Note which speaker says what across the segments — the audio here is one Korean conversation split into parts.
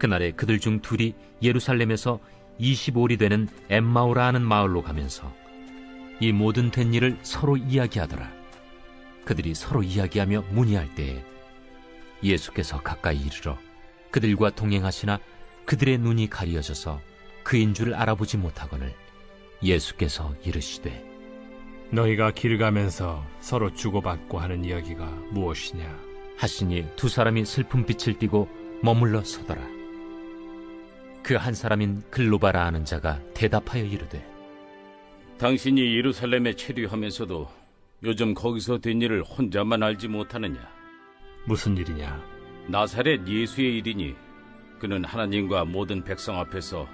Speaker 1: 그날에 그들 중 둘이 예루살렘에서 25里되는 엠마오라 하는 마을로 가면서 이 모든 된 일을 서로 이야기하더라. 그들이 서로 이야기하며 문의할 때에 예수께서 가까이 이르러 그들과 동행하시나 그들의 눈이 가리어져서 그인 줄 알아보지 못하거늘 예수께서 이르시되
Speaker 2: 너희가 길 가면서 서로 주고받고 하는 이야기가 무엇이냐?
Speaker 1: 하시니 두 사람이 슬픈 빛을 띠고 머물러 서더라. 그 한 사람인 글로바라 하는 자가 대답하여 이르되
Speaker 3: 당신이 예루살렘에 체류하면서도 요즘 거기서 된 일을 혼자만 알지 못하느냐?
Speaker 2: 무슨 일이냐?
Speaker 3: 나사렛 예수의 일이니 그는 하나님과 모든 백성 앞에서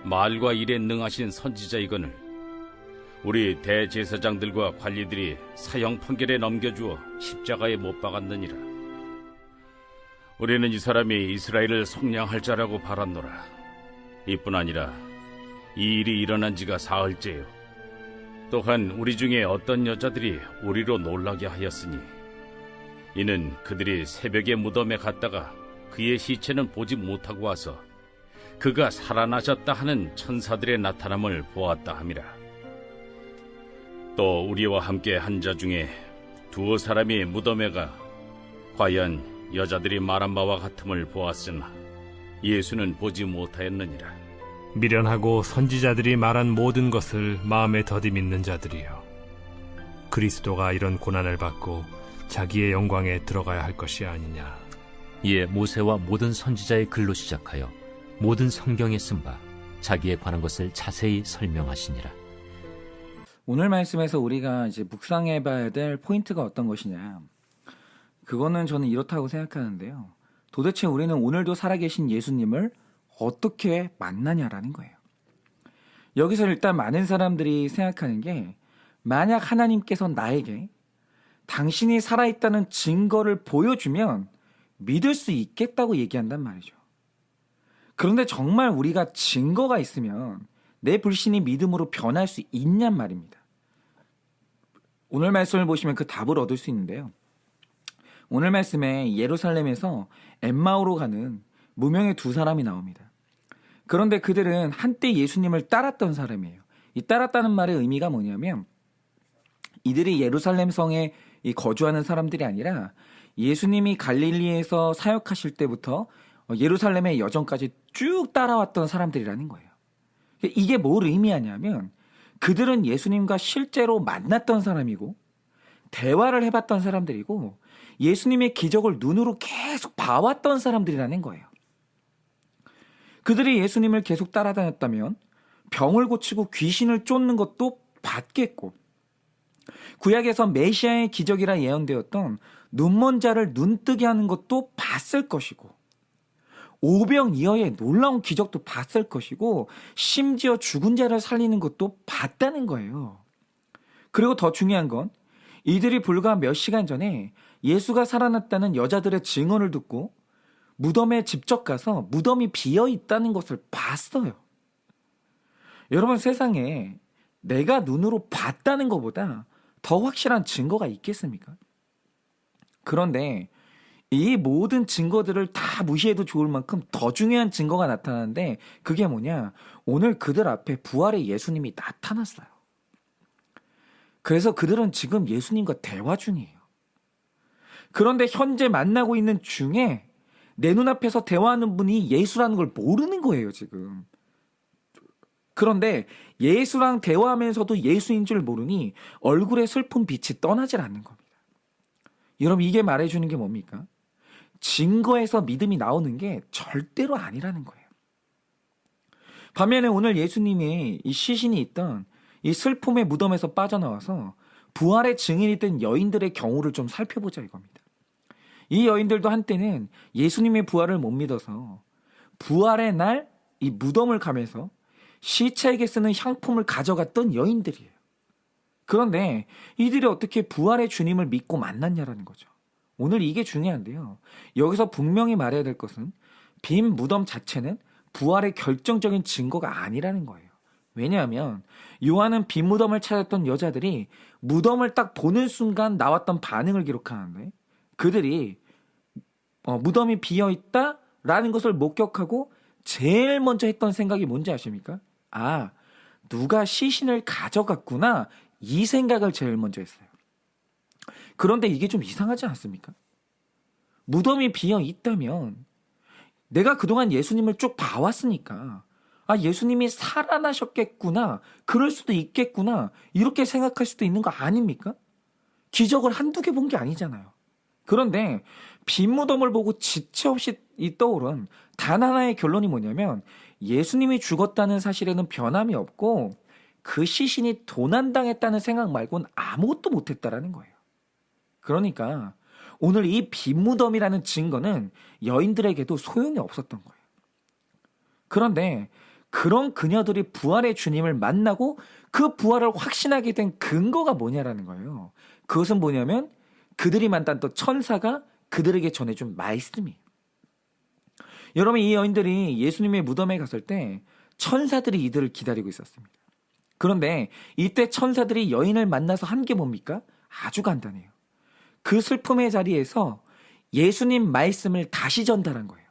Speaker 3: 말과 일에 능하신 선지자이거늘 우리 대제사장들과 관리들이 사형 판결에 넘겨주어 십자가에 못 박았느니라. 우리는 이 사람이 이스라엘을 속량할 자라고 바랐노라. 이뿐 아니라 이 일이 일어난 지가 사흘째요. 또한 우리 중에 어떤 여자들이 우리로 놀라게 하였으니 이는 그들이 새벽에 무덤에 갔다가 그의 시체는 보지 못하고 와서 그가 살아나셨다 하는 천사들의 나타남을 보았다 함이라. 또 우리와 함께 한 자 중에 두어 사람이 무덤에 가 과연 여자들이 말한 바와 같음을 보았으나 예수는 보지 못하였느니라.
Speaker 2: 미련하고 선지자들이 말한 모든 것을 마음에 더디 믿는 자들이여, 그리스도가 이런 고난을 받고 자기의 영광에 들어가야 할 것이 아니냐.
Speaker 1: 이에 모세와 모든 선지자의 글로 시작하여 모든 성경에 쓴 바 자기에 관한 것을 자세히 설명하시니라.
Speaker 4: 오늘 말씀에서 우리가 이제 묵상해 봐야 될 포인트가 어떤 것이냐. 그거는 저는 이렇다고 생각하는데요. 도대체 우리는 오늘도 살아계신 예수님을 어떻게 만나냐라는 거예요. 여기서 일단 많은 사람들이 생각하는 게, 만약 하나님께서 나에게 당신이 살아있다는 증거를 보여주면 믿을 수 있겠다고 얘기한단 말이죠. 그런데 정말 우리가 증거가 있으면 내 불신이 믿음으로 변할 수 있냔 말입니다. 오늘 말씀을 보시면 그 답을 얻을 수 있는데요. 오늘 말씀에 예루살렘에서 엠마오로 가는 무명의 두 사람이 나옵니다. 그런데 그들은 한때 예수님을 따랐던 사람이에요. 이 따랐다는 말의 의미가 뭐냐면, 이들이 예루살렘 성에 거주하는 사람들이 아니라 예수님이 갈릴리에서 사역하실 때부터 예루살렘의 여정까지 쭉 따라왔던 사람들이라는 거예요. 이게 뭘 의미하냐면, 그들은 예수님과 실제로 만났던 사람이고 대화를 해봤던 사람들이고 예수님의 기적을 눈으로 계속 봐왔던 사람들이라는 거예요. 그들이 예수님을 계속 따라다녔다면 병을 고치고 귀신을 쫓는 것도 봤겠고, 구약에서 메시아의 기적이라 예언되었던 눈먼 자를 눈뜨게 하는 것도 봤을 것이고, 오병이어의 놀라운 기적도 봤을 것이고, 심지어 죽은 자를 살리는 것도 봤다는 거예요. 그리고 더 중요한 건, 이들이 불과 몇 시간 전에 예수가 살아났다는 여자들의 증언을 듣고 무덤에 직접 가서 무덤이 비어 있다는 것을 봤어요. 여러분, 세상에 내가 눈으로 봤다는 것보다 더 확실한 증거가 있겠습니까? 그런데 이 모든 증거들을 다 무시해도 좋을 만큼 더 중요한 증거가 나타나는데, 그게 뭐냐? 오늘 그들 앞에 부활의 예수님이 나타났어요. 그래서 그들은 지금 예수님과 대화 중이에요. 그런데 현재 만나고 있는 중에 내 눈앞에서 대화하는 분이 예수라는 걸 모르는 거예요, 지금. 그런데 예수랑 대화하면서도 예수인 줄 모르니 얼굴에 슬픈 빛이 떠나질 않는 겁니다. 여러분, 이게 말해주는 게 뭡니까? 증거에서 믿음이 나오는 게 절대로 아니라는 거예요. 반면에 오늘 예수님이 이 시신이 있던 이 슬픔의 무덤에서 빠져나와서 부활의 증인이 된 여인들의 경우를 좀 살펴보자 이겁니다. 이 여인들도 한때는 예수님의 부활을 못 믿어서 부활의 날 이 무덤을 가면서 시체에게 쓰는 향품을 가져갔던 여인들이에요. 그런데 이들이 어떻게 부활의 주님을 믿고 만났냐라는 거죠. 오늘 이게 중요한데요. 여기서 분명히 말해야 될 것은 빈 무덤 자체는 부활의 결정적인 증거가 아니라는 거예요. 왜냐하면 요한은 빈 무덤을 찾았던 여자들이 무덤을 딱 보는 순간 나왔던 반응을 기록하는데, 그들이 무덤이 비어있다, 라는 것을 목격하고 제일 먼저 했던 생각이 뭔지 아십니까? 아, 누가 시신을 가져갔구나. 이 생각을 제일 먼저 했어요. 그런데 이게 좀 이상하지 않습니까? 무덤이 비어 있다면 내가 그동안 예수님을 쭉 봐왔으니까 예수님이 살아나셨겠구나. 그럴 수도 있겠구나. 이렇게 생각할 수도 있는 거 아닙니까? 기적을 한두 개 본 게 아니잖아요. 그런데 빈 무덤을 보고 지체 없이 떠오른 단 하나의 결론이 뭐냐면 예수님이 죽었다는 사실에는 변함이 없고 그 시신이 도난당했다는 생각 말고는 아무것도 못했다라는 거예요. 그러니까 오늘 이 빈 무덤이라는 증거는 여인들에게도 소용이 없었던 거예요. 그런데 그런 그녀들이 부활의 주님을 만나고 그 부활을 확신하게 된 근거가 뭐냐라는 거예요. 그것은 뭐냐면 그들이 만났던 천사가 그들에게 전해준 말씀이에요. 여러분, 이 여인들이 예수님의 무덤에 갔을 때 천사들이 이들을 기다리고 있었습니다. 그런데 이때 천사들이 여인을 만나서 한 게 뭡니까? 아주 간단해요. 그 슬픔의 자리에서 예수님 말씀을 다시 전달한 거예요.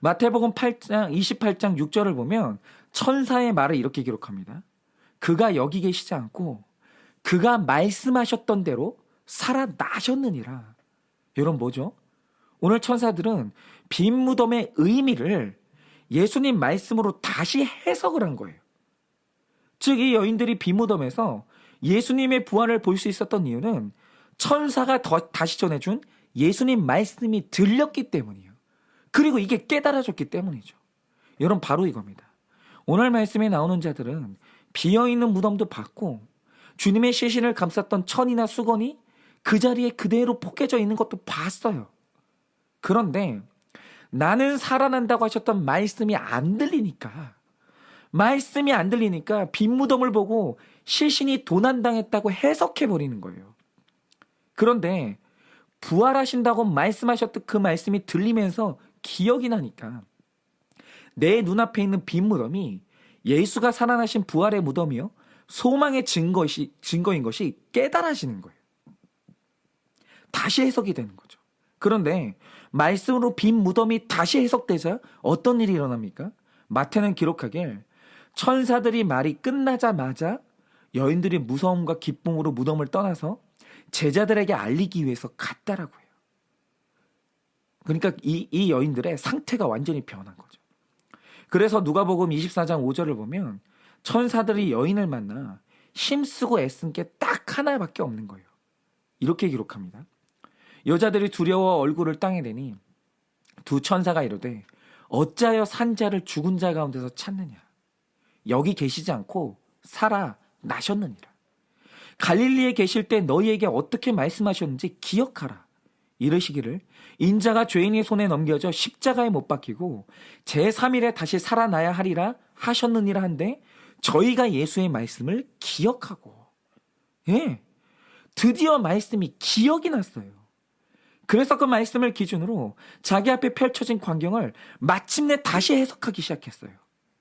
Speaker 4: 마태복음 28장 6절을 보면 천사의 말을 이렇게 기록합니다. 그가 여기 계시지 않고 그가 말씀하셨던 대로 살아나셨느니라. 여러분 뭐죠? 오늘 천사들은 빈 무덤의 의미를 예수님 말씀으로 다시 해석을 한 거예요. 즉 이 여인들이 빈 무덤에서 예수님의 부활을 볼 수 있었던 이유는 천사가 다시 전해준 예수님 말씀이 들렸기 때문이에요. 그리고 이게 깨달아졌기 때문이죠. 여러분 바로 이겁니다. 오늘 말씀에 나오는 자들은 비어있는 무덤도 봤고 주님의 시신을 감쌌던 천이나 수건이 그 자리에 그대로 포개져 있는 것도 봤어요. 그런데 나는 살아난다고 하셨던 말씀이 안 들리니까 빈 무덤을 보고 시신이 도난당했다고 해석해버리는 거예요. 그런데 부활하신다고 말씀하셨던 그 말씀이 들리면서 기억이 나니까 내 눈앞에 있는 빈 무덤이 예수가 살아나신 부활의 무덤이요 소망의 증거인 것이 깨달아지는 거예요. 다시 해석이 되는 거죠. 그런데 말씀으로 빈 무덤이 다시 해석되자 어떤 일이 일어납니까? 마태는 기록하길 천사들이 말이 끝나자마자 여인들이 무서움과 기쁨으로 무덤을 떠나서 제자들에게 알리기 위해서 갔다라고 해요. 그러니까 이 여인들의 상태가 완전히 변한 거죠. 그래서 누가복음 24장 5절을 보면 천사들이 여인을 만나 힘쓰고 애쓴 게 딱 하나밖에 없는 거예요. 이렇게 기록합니다. 여자들이 두려워 얼굴을 땅에 대니 두 천사가 이르되 어찌하여 산자를 죽은 자 가운데서 찾느냐. 여기 계시지 않고 살아나셨느니라. 갈릴리에 계실 때 너희에게 어떻게 말씀하셨는지 기억하라. 이르시기를 인자가 죄인의 손에 넘겨져 십자가에 못 박히고 제3일에 다시 살아나야 하리라 하셨느니라 한데 저희가 예수의 말씀을 기억하고 드디어 말씀이 기억이 났어요. 그래서 그 말씀을 기준으로 자기 앞에 펼쳐진 광경을 마침내 다시 해석하기 시작했어요.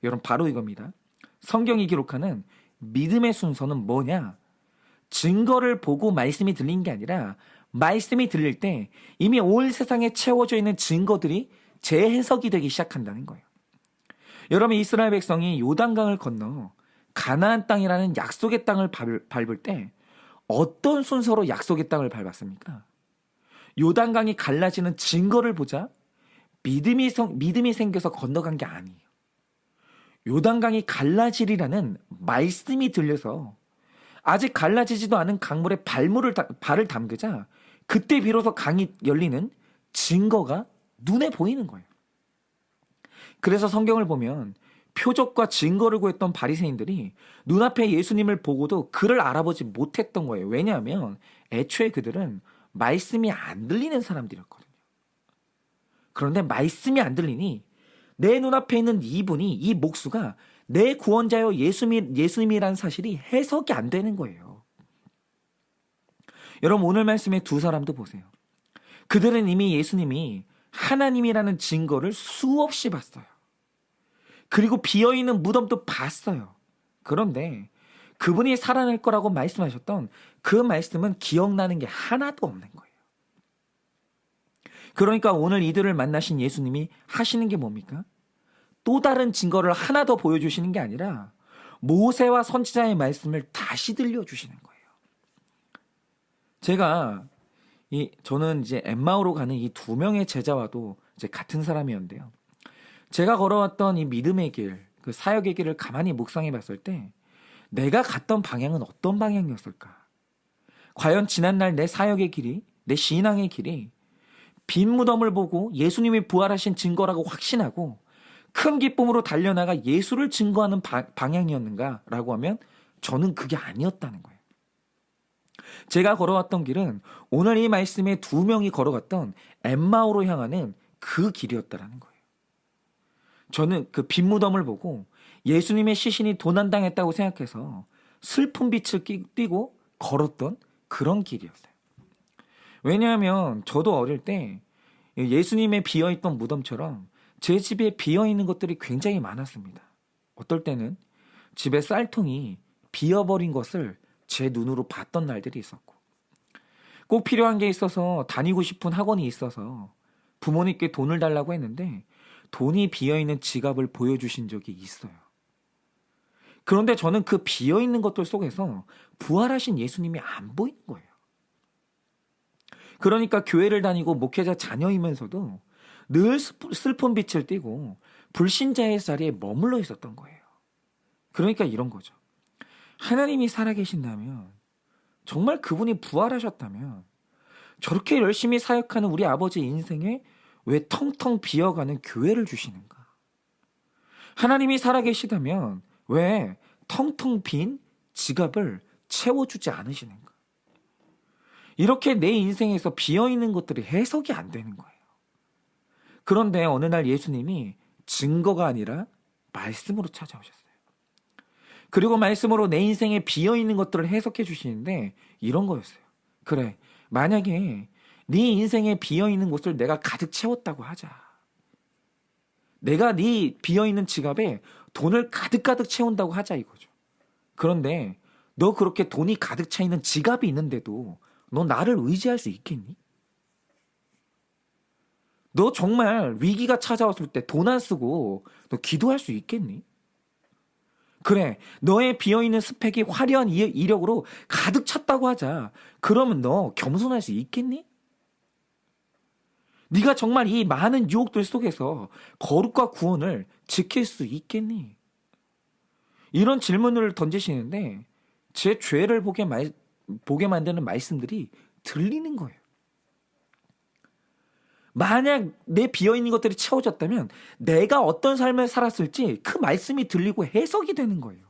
Speaker 4: 여러분 바로 이겁니다. 성경이 기록하는 믿음의 순서는 뭐냐? 증거를 보고 말씀이 들린 게 아니라 말씀이 들릴 때 이미 온 세상에 채워져 있는 증거들이 재해석이 되기 시작한다는 거예요. 여러분 이스라엘 백성이 요단강을 건너 가나안 땅이라는 약속의 땅을 밟을 때 어떤 순서로 약속의 땅을 밟았습니까? 요단강이 갈라지는 증거를 보자 믿음이 생겨서 건너간 게 아니에요. 요단강이 갈라지리라는 말씀이 들려서 아직 갈라지지도 않은 강물에 발을 담그자 그때 비로소 강이 열리는 증거가 눈에 보이는 거예요. 그래서 성경을 보면 표적과 증거를 구했던 바리새인들이 눈앞에 예수님을 보고도 그를 알아보지 못했던 거예요. 왜냐하면 애초에 그들은 말씀이 안 들리는 사람들이었거든요. 그런데 말씀이 안 들리니 내 눈앞에 있는 이 목수가 내 구원자여 예수님이라는 사실이 해석이 안 되는 거예요. 여러분 오늘 말씀의 두 사람도 보세요. 그들은 이미 예수님이 하나님이라는 증거를 수없이 봤어요. 그리고 비어있는 무덤도 봤어요. 그런데 그분이 살아날 거라고 말씀하셨던 그 말씀은 기억나는 게 하나도 없는 거예요. 그러니까 오늘 이들을 만나신 예수님이 하시는 게 뭡니까? 또 다른 증거를 하나 더 보여주시는 게 아니라 모세와 선지자의 말씀을 다시 들려주시는 거예요. 저는 이제 엠마오로 가는 이 두 명의 제자와도 이제 같은 사람이었는데요. 제가 걸어왔던 이 믿음의 길, 그 사역의 길을 가만히 묵상해 봤을 때 내가 갔던 방향은 어떤 방향이었을까? 과연 지난날 내 사역의 길이, 내 신앙의 길이 빈 무덤을 보고 예수님이 부활하신 증거라고 확신하고 큰 기쁨으로 달려나가 예수를 증거하는 방향이었는가라고 하면 저는 그게 아니었다는 거예요. 제가 걸어왔던 길은 오늘 이 말씀에 두 명이 걸어갔던 엠마오로 향하는 그 길이었다라는 거예요. 저는 그 빈 무덤을 보고 예수님의 시신이 도난당했다고 생각해서 슬픈 빛을 띠고 걸었던 그런 길이었어요. 왜냐하면 저도 어릴 때 예수님의 비어있던 무덤처럼 제 집에 비어있는 것들이 굉장히 많았습니다. 어떨 때는 집에 쌀통이 비어버린 것을 제 눈으로 봤던 날들이 있었고, 꼭 필요한 게 있어서 다니고 싶은 학원이 있어서 부모님께 돈을 달라고 했는데 돈이 비어있는 지갑을 보여주신 적이 있어요. 그런데 저는 그 비어있는 것들 속에서 부활하신 예수님이 안 보이는 거예요. 그러니까 교회를 다니고 목회자 자녀이면서도 늘 슬픈 빛을 띠고 불신자의 자리에 머물러 있었던 거예요. 그러니까 이런 거죠. 하나님이 살아계신다면, 정말 그분이 부활하셨다면 저렇게 열심히 사역하는 우리 아버지 인생에 왜 텅텅 비어가는 교회를 주시는가? 하나님이 살아계시다면 왜 텅텅 빈 지갑을 채워주지 않으시는가? 이렇게 내 인생에서 비어있는 것들이 해석이 안 되는 거예요. 그런데 어느 날 예수님이 증거가 아니라 말씀으로 찾아오셨어요. 그리고 말씀으로 내 인생에 비어있는 것들을 해석해 주시는데 이런 거였어요. 그래, 만약에 네 인생에 비어있는 곳을 내가 가득 채웠다고 하자. 내가 네 비어있는 지갑에 돈을 가득 채운다고 하자 이거죠. 그런데 너 그렇게 돈이 가득 차 있는 지갑이 있는데도 너 나를 의지할 수 있겠니? 너 정말 위기가 찾아왔을 때 돈 안 쓰고 너 기도할 수 있겠니? 그래, 너의 비어있는 스펙이 화려한 이력으로 가득 찼다고 하자. 그러면 너 겸손할 수 있겠니? 네가 정말 이 많은 유혹들 속에서 거룩과 구원을 지킬 수 있겠니? 이런 질문을 던지시는데 제 죄를 보게 만드는 말씀들이 들리는 거예요. 만약 내 비어있는 것들이 채워졌다면 내가 어떤 삶을 살았을지 그 말씀이 들리고 해석이 되는 거예요.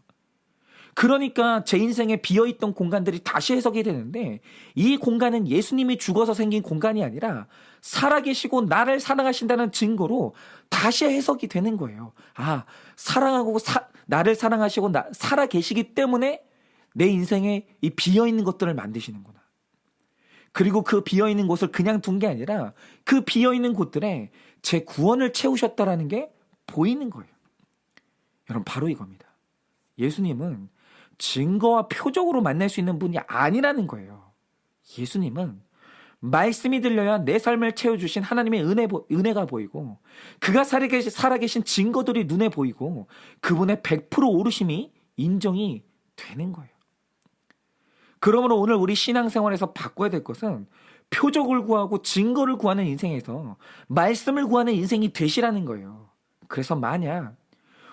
Speaker 4: 그러니까 제 인생에 비어있던 공간들이 다시 해석이 되는데 이 공간은 예수님이 죽어서 생긴 공간이 아니라 살아계시고 나를 사랑하신다는 증거로 다시 해석이 되는 거예요. 아, 사랑하고 나를 사랑하시고 살아계시기 때문에 내 인생에 이 비어있는 것들을 만드시는구나. 그리고 그 비어있는 곳을 그냥 둔 게 아니라 그 비어있는 곳들에 제 구원을 채우셨다라는 게 보이는 거예요. 여러분, 바로 이겁니다. 예수님은 증거와 표적으로 만날 수 있는 분이 아니라는 거예요. 예수님은 말씀이 들려야 내 삶을 채워주신 하나님의 은혜가 보이고 그가 살아계신 증거들이 눈에 보이고 그분의 100% 오르심이 인정이 되는 거예요. 그러므로 오늘 우리 신앙생활에서 바꿔야 될 것은 표적을 구하고 증거를 구하는 인생에서 말씀을 구하는 인생이 되시라는 거예요. 그래서 만약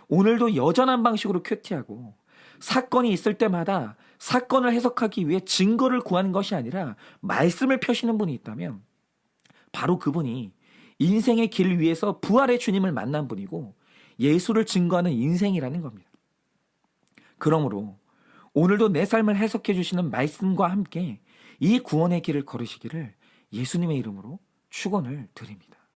Speaker 4: 오늘도 여전한 방식으로 큐티하고 사건이 있을 때마다 사건을 해석하기 위해 증거를 구하는 것이 아니라 말씀을 펴시는 분이 있다면 바로 그분이 인생의 길 위에서 부활의 주님을 만난 분이고 예수를 증거하는 인생이라는 겁니다. 그러므로 오늘도 내 삶을 해석해 주시는 말씀과 함께 이 구원의 길을 걸으시기를 예수님의 이름으로 축원을 드립니다.